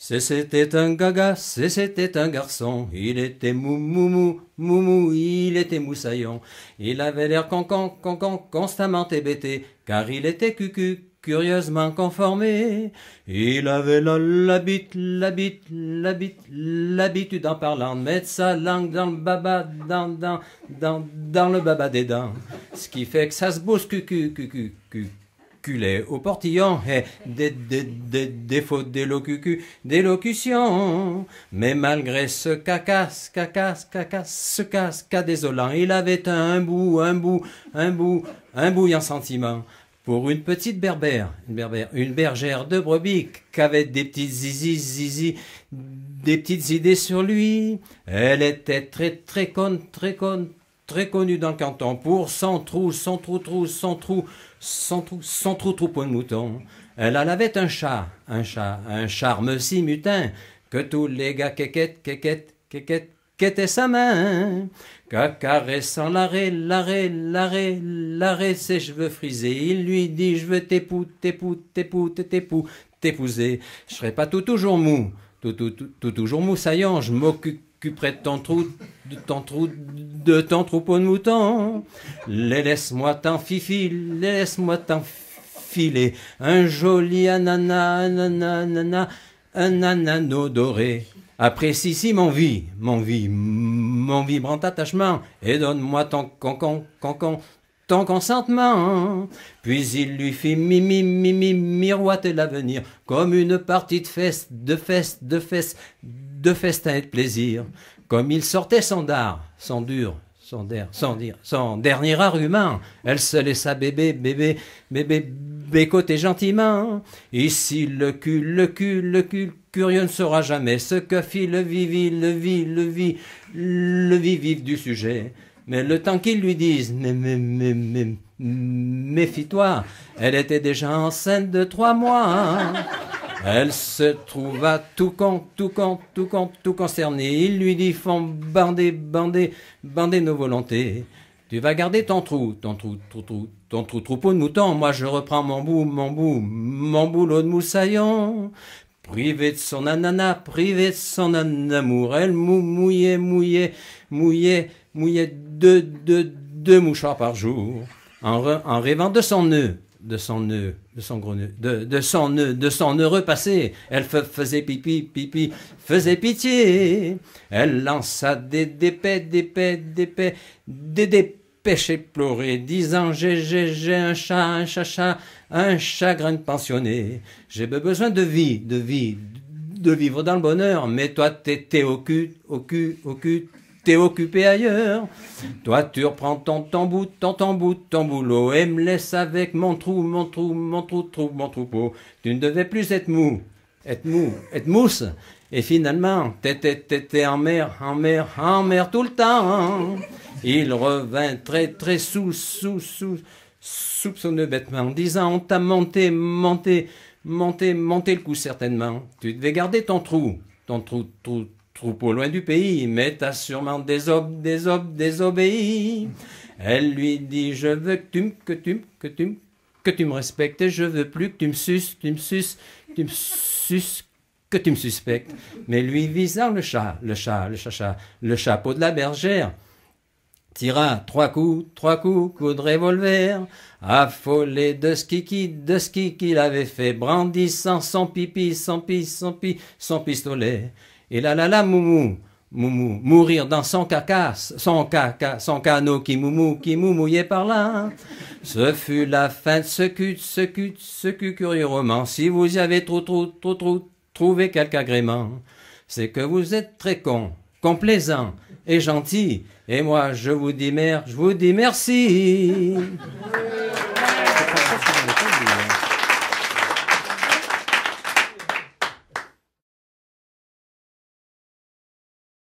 C'était un gaga, c'était un garçon, il était moumou, il était moussaillon. Il avait l'air cancan, constamment hébété, car il était cucu, curieusement conformé. Il avait l'habitude en parlant de mettre sa langue dans le baba, dans le baba des dents. Ce qui fait que ça se bouscule, au portillon et des fautes d'élocution. Mais malgré ce cacasse désolant, il avait un bouillant sentiment pour une petite berbère, une bergère de brebis qu'avait des petites zizi, des petites idées sur lui. Elle était très connue dans le canton pour son troupeau de moutons. Elle avait un charme si mutin que tous les gars qu'était sa main. Caressant l'arrêt, ses cheveux frisés, il lui dit: je veux t'épouser. Je serai pas toujours mou, toujours moussaillant, je m'occuperai de ton troupeau de moutons. Laisse-moi t'enfiler un joli un anneau doré. Apprécie si mon vibrant attachement, et donne-moi ton consentement. Puis il lui fit miroiter l'avenir, comme une partie de festin et de plaisir. Comme il sortait son dernier argument, elle se laissa bécoter gentiment. Ici le cul curieux ne saura jamais ce que fit le vif du sujet. Mais le temps qu'il lui dise: méfie-toi, elle était déjà enceinte de 3 mois. Elle se trouva tout concerné. Il lui dit: font bander nos volontés. Tu vas garder ton troupeau de moutons. Moi je reprends mon boulot de moussaillon. Privé de son ananas, privé de son amour, elle mouillait 2 mouchoirs par jour, en rêvant de son nœud, de son heureux passé. Elle faisait pipi, faisait pitié. Elle lança des dépêches éplorées, disant: j'ai un chagrin passionné. J'ai besoin de vivre dans le bonheur, mais toi t'es occupé ailleurs. Toi tu reprends ton boulot et me laisses avec mon troupeau. Tu ne devais plus être mousse. Et finalement, t'étais en mer tout le temps. Il revint très soupçonneux bêtement, disant: on t'a monté le coup certainement. Tu devais garder ton troupeau loin du pays, mais t'as sûrement désobéi. Elle lui dit: je veux que tu me respectes, et je veux plus que tu me suspectes. Mais lui, visant le chapeau de la bergère, tira 3 coups de revolver, affolé de ce qu'il avait fait, brandissant son pistolet. Et là, moumou, mourir dans son canot qui moumouillait par là. Ce fut la fin de ce curieux roman. Si vous y avez trouvé quelque agrément, c'est que vous êtes très complaisant et gentil. Et moi, je vous dis merci.